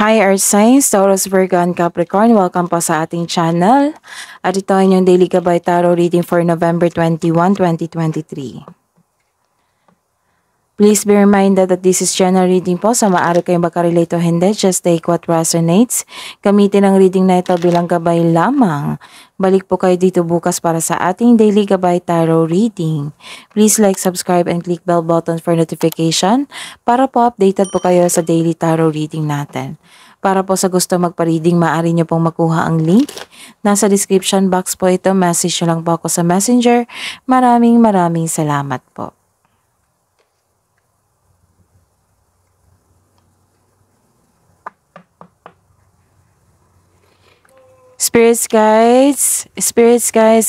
Hi Earth Signs, Taurus, Virgo, and Capricorn. Welcome po sa ating channel. At ito ay inyong Daily Gabay Tarot reading for November 21, 2023. Please be reminded that this is general reading po. Sa maaari kayong makarelate o hindi, just take what resonates. Gamitin ang reading na ito bilang gabay lamang. Balik po kayo dito bukas para sa ating Daily Gabay Tarot reading. Please like, subscribe, and click bell button for notification para po updated po kayo sa Daily Tarot reading natin. Para po sa gusto magpa-reading, maaari nyo pong makuha ang link. Nasa description box po ito. Message nyo lang po ako sa Messenger. Maraming salamat po. Spirits guys,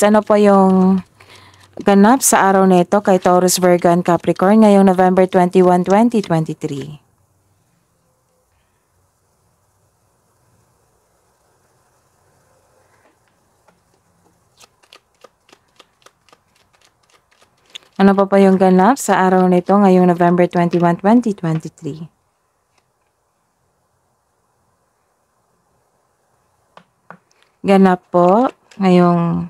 ano po yung ganap sa araw nito kay Taurus, Virgo, and Capricorn ngayong November 21, 2023? Ano pa yung ganap sa araw nito ngayong November 21, 2023? Ganap po ngayong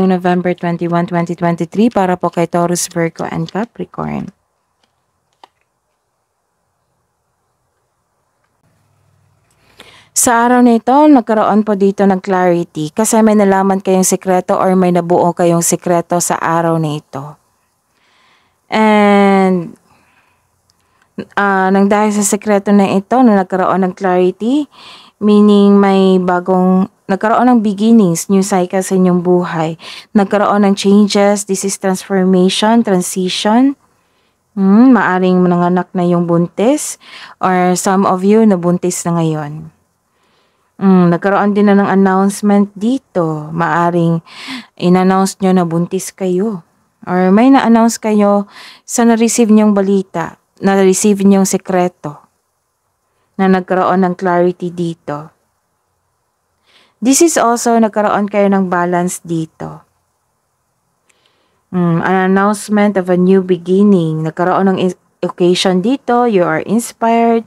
November 21, 2023 para po kay Taurus, Virgo, and Capricorn. Sa araw nito, nagkaroon po dito ng clarity kasi may nalaman kayong sekreto or may nabuo kayong sekreto sa araw na ito. And nang dahil sa sekreto na ito na nagkaroon ng clarity, meaning may nagkaroon ng beginnings, new cycle sa inyong buhay. Nagkaroon ng changes, this is transformation, transition. Maaring nanganak na yung buntis or some of you nabuntis na ngayon. Nagkaroon din na ng announcement dito. Maaring in-announce nyo na buntis kayo. Or may na-announce kayo sa na-receive nyong balita, na-receive nyong sekreto, na nagkaroon ng clarity dito. This is also nagkaroon kayo ng balance dito. An announcement of a new beginning. Nagkaroon ng occasion dito. You are inspired.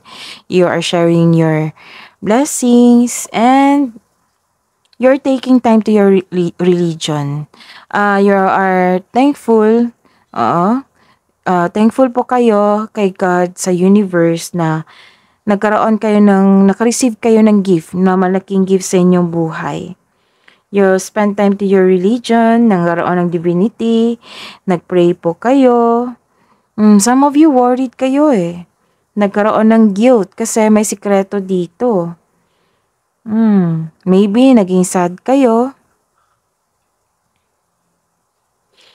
You are sharing your blessings. And you're taking time to your religion. You are thankful. Thankful po kayo kay God sa universe na naka-receive kayo ng gift, na malaking gift sa inyong buhay. You spend time to your religion, nagkaroon ng divinity, nagpray po kayo. Some of you worried kayo eh. Nagkaroon ng guilt kasi may sikreto dito. Maybe naging sad kayo.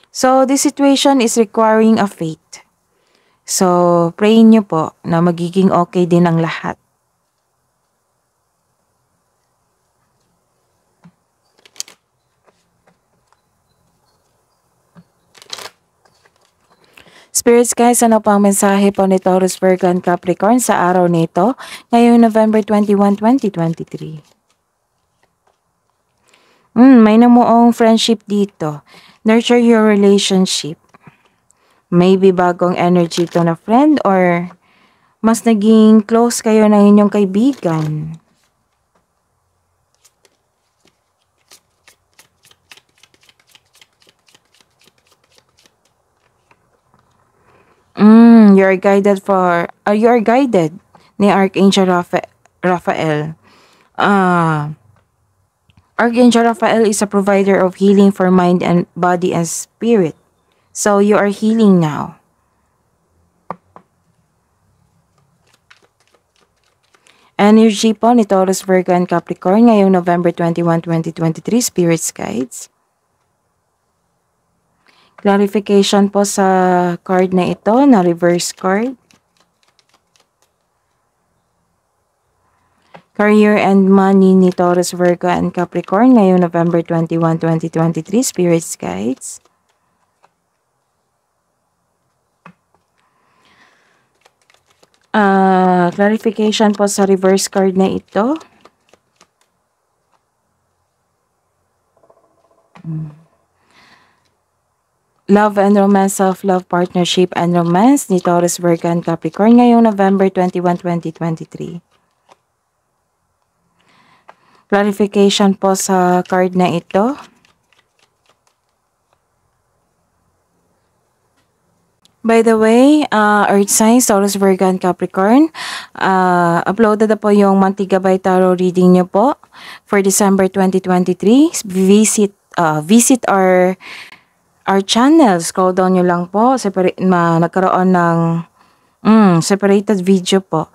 So, this situation is requiring a faith. So, pray nyo po na magiging okay din ang lahat. Spirits guys, ano pang mensahe po ni Taurus, Virgo, and Capricorn sa araw nito ngayong November 21, 2023? May namuong friendship dito. Nurture your relationship. Maybe bagong energy to na friend or mas naging close kayo ng inyong kaibigan. You are guided ni Archangel Raphael. Archangel Raphael is a provider of healing for mind and body and spirit. So you are healing now. Energy po ni Taurus, Virgo, and Capricorn ngayong November 21, 2023, Spirits Guides. Clarification po sa card na ito, na reverse card. Career and money ni Taurus, Virgo, and Capricorn ngayong November 21, 2023, Spirits Guides. Clarification po sa reverse card na ito. Love and romance, self-love, partnership and romance ni Taurus, Virgo and Capricorn ngayong November 21, 2023. Clarification po sa card na ito. By the way, Earth signs, Taurus, Virgo and Capricorn, uploaded na po yung Mantigabay Tarot reading nyo po for December 2023. Visit our channel. Scroll down nyo lang po. Nagkaroon ng separated video po.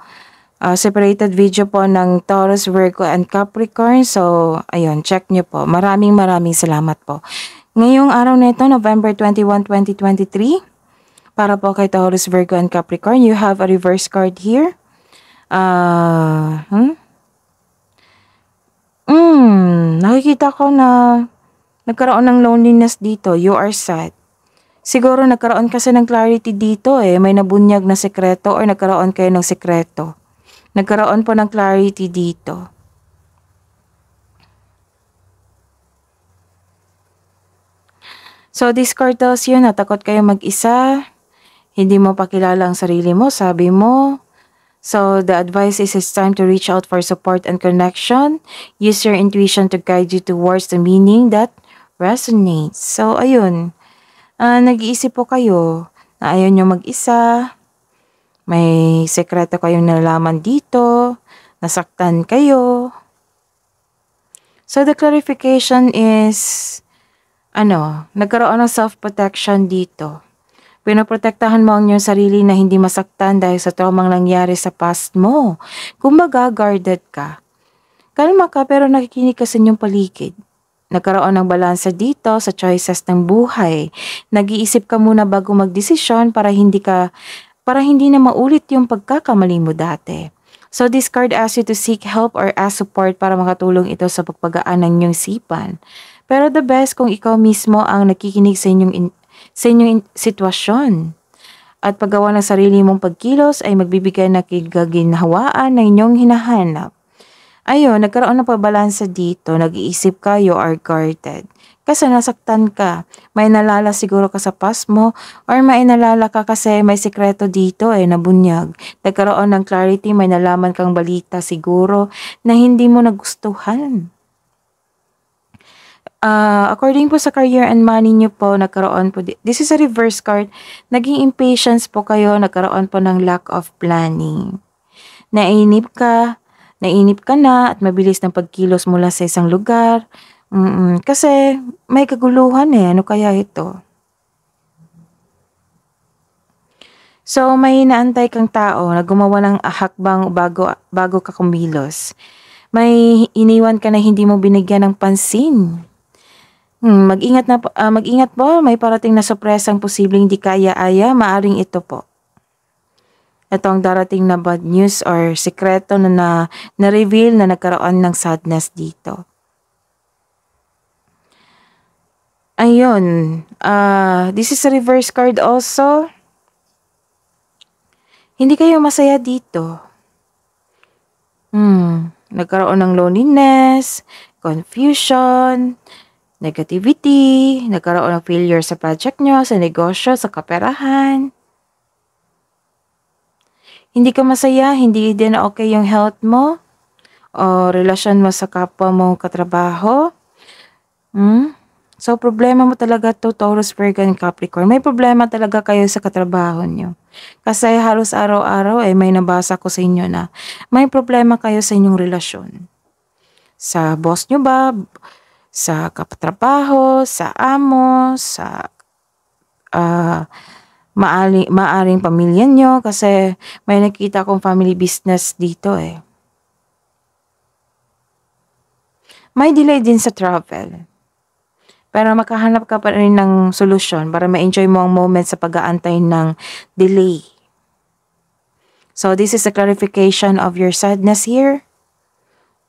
Separated video po ng Taurus, Virgo, and Capricorn. So, ayun, check nyo po. Maraming salamat po. Ngayong araw na ito, November 21, 2023, para po kay Taurus, Virgo, and Capricorn, you have a reverse card here. Nakikita ko na nagkaroon ng loneliness dito. You are sad. Siguro nagkaroon kasi ng clarity dito eh. May nabunyag na sekreto or nagkaroon kayo ng sekreto. Nagkaroon po ng clarity dito. So this card tells you na takot kayo mag-isa. Hindi mo pakilala ang sarili mo, sabi mo. So the advice is it's time to reach out for support and connection. Use your intuition to guide you towards the meaning that resonates. So, ayun. Nag-iisip po kayo na ayaw nyo mag-isa. May sekreto kayong nalaman dito. Nasaktan kayo. So, the clarification is, nagkaroon ng self-protection dito. Pinoprotektahan mo ang iyong sarili na hindi masaktan dahil sa traumang nangyari sa past mo. Kumbaga, guarded ka. Kalma ka pero nakikinig ka sa inyong paligid. Nagkaroon ng balansa dito sa choices ng buhay. Nag-iisip ka muna bago magdesisyon para hindi na maulit yung pagkakamali mo dati. So this card asks you to seek help or ask support para makatulong ito sa pagpagaan ng iyong isipan. Pero the best kung ikaw mismo ang nakikinig sa inyong sitwasyon. At paggawa ng sarili mong pagkilos ay magbibigay na kaginhawaan na inyong hinahanap. Ayun, nagkaroon ng pabalansa dito. Nag-iisip ka, you are guarded. Kasi nasaktan ka. May nalala siguro ka sa past mo or may nalala ka kasi may sikreto dito nabunyag. Nagkaroon ng clarity, may nalaman kang balita siguro na hindi mo nagustuhan. According po sa career and money nyo po, nagkaroon po, this is a reverse card, naging impatience po kayo, nagkaroon po ng lack of planning. Nainip ka na at mabilis ng pagkilos mula sa isang lugar. Kasi may kaguluhan ano kaya ito? So may naantay kang tao na gumawa ng hakbang bago ka kumilos. May iniwan ka na hindi mo binigyan ng pansin. Mag-ingat po, may parating na sorpresang posibleng di kaya-aya, maaring ito po. Ito ang darating na bad news or sekreto na-reveal na nagkaroon ng sadness dito. Ayun. This is a reverse card also. Hindi kayo masaya dito. Nagkaroon ng loneliness, confusion, negativity, nagkaroon ng failure sa project nyo, sa negosyo, sa kaperahan. Hindi ka masaya, hindi din okay yung health mo o relasyon mo sa kapwa mo katrabaho. So, problema mo talaga to, Taurus, Virgo, and Capricorn. May problema talaga kayo sa katrabaho nyo. Kasi halos araw-araw may nabasa ko sa inyo na may problema kayo sa inyong relasyon. Sa boss nyo ba? Sa katrabaho, sa amo, sa maaring pamilya nyo kasi may nakita akong family business dito May delay din sa travel. Pero makahanap ka pa rin ng solusyon para ma-enjoy mo ang moment sa pag-aantay ng delay. So this is a clarification of your sadness here.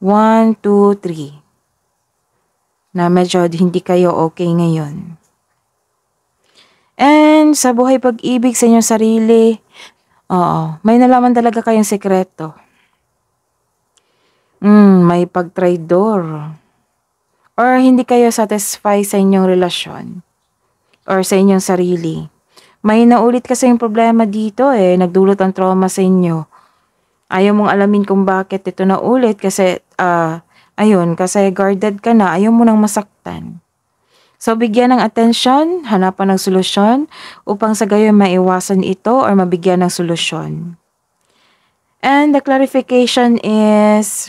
1, 2, 3. Na medyo hindi kayo okay ngayon. And sa buhay pag-ibig sa inyong sarili, may nalaman talaga kayong sekreto. May pagtraidor. Or hindi kayo satisfy sa inyong relasyon. or sa inyong sarili. May naulit kasi yung problema dito nagdulot ang trauma sa inyo. Ayaw mong alamin kung bakit ito naulit kasi, kasi guarded ka na, ayaw mo nang masaktan. So, bigyan ng atensyon, hanapan ng solusyon, upang sa gayon maiwasan ito or mabigyan ng solusyon. And the clarification is,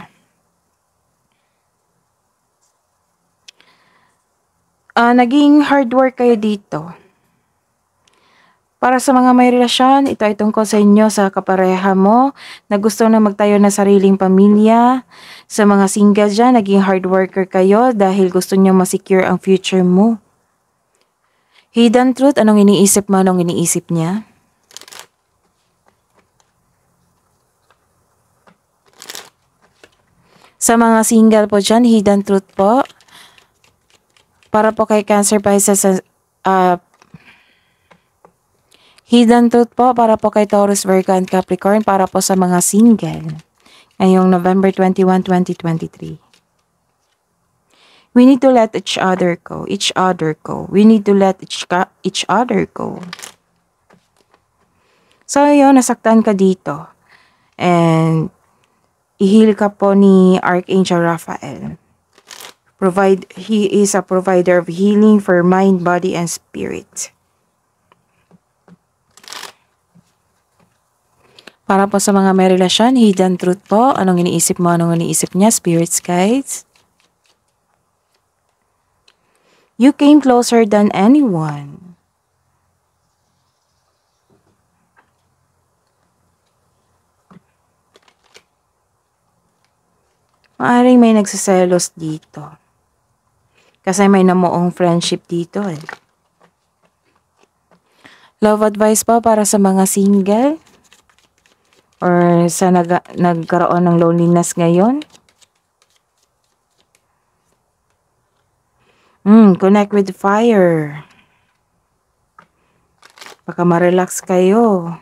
naging hard work kayo dito. Para sa mga may relasyon, ito ay tungkol sa inyo, sa kapareha mo, na gusto na magtayo ng sariling pamilya. Sa mga single dyan, naging hard worker kayo dahil gusto nyo masecure ang future mo. Hidden truth, anong iniisip mo, anong iniisip niya? Sa mga single po dyan, hidden truth po. Para po kay Cancer, Pisces, hidden truth po para po kay Taurus, Virgo, and Capricorn, para po sa mga single ngayong November 21, 2023. We need to let each other go. Each other go. We need to let each other go. So, yun, nasaktan ka dito. And, ihil ka po ni Archangel Raphael. He is a provider of healing for mind, body, and spirit. Para po sa mga may relasyon, hidden truth po. Anong iniisip mo, anong iniisip niya? Spirits, guides. You came closer than anyone. Maaring may nagsiselos dito. Kasi may namuong friendship dito Love advice po para sa mga single. Or sa nagkaroon ng loneliness ngayon. Connect with fire. Baka ma-relax kayo.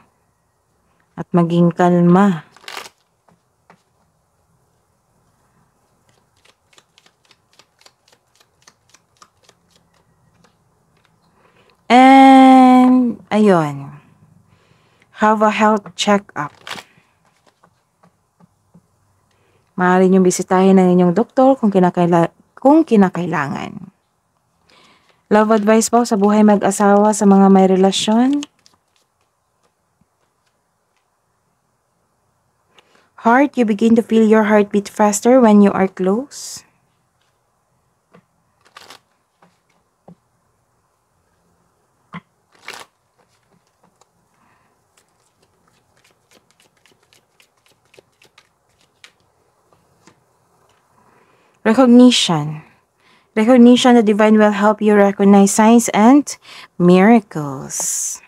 At maging kalma. And, ayun. Have a health check-up. Maaari niyong bisitahin ng inyong doktor kung kinakailangan. Love advice po sa buhay mag-asawa, sa mga may relasyon. Heart, you begin to feel your heartbeat faster when you are close. Recognition. Recognition, the divine will help you recognize signs and miracles.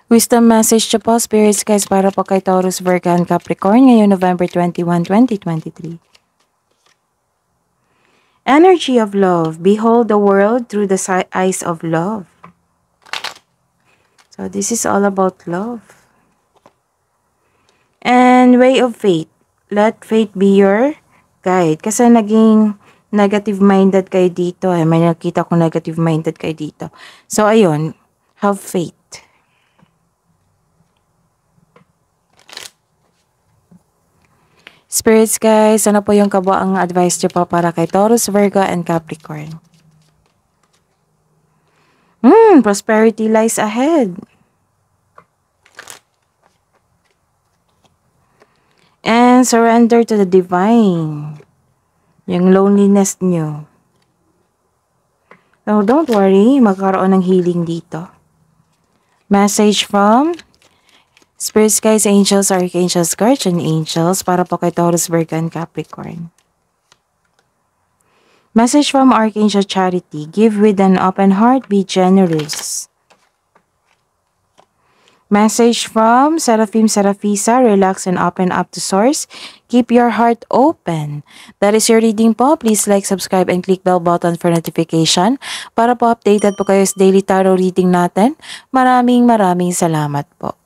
Wisdom message po, spirits guys, para po kay Taurus, Virgo, and Capricorn ngayong November 21, 2023. Energy of love. Behold the world through the eyes of love. So this is all about love. And way of faith. Let faith be your guide. Kasi naging negative-minded kayo dito. May nakita kong negative-minded kayo dito. So ayun, have faith. Spirits guys, ano po yung kabuang advice nyo po para kay Taurus, Virgo, and Capricorn? Prosperity lies ahead. And surrender to the divine. Yung loneliness nyo. So don't worry, magkaroon ng healing dito. Message from Spirits guys, angels, archangels, guardian angels, para po kay Taurus, Virgo, and Capricorn. Message from Archangel Charity. Give with an open heart, be generous. Message from Seraphim, Seraphisa. Relax and open up to source. Keep your heart open. That is your reading po. Please like, subscribe, and click bell button for notification para po updated po kayo sa daily tarot reading natin. Maraming salamat po.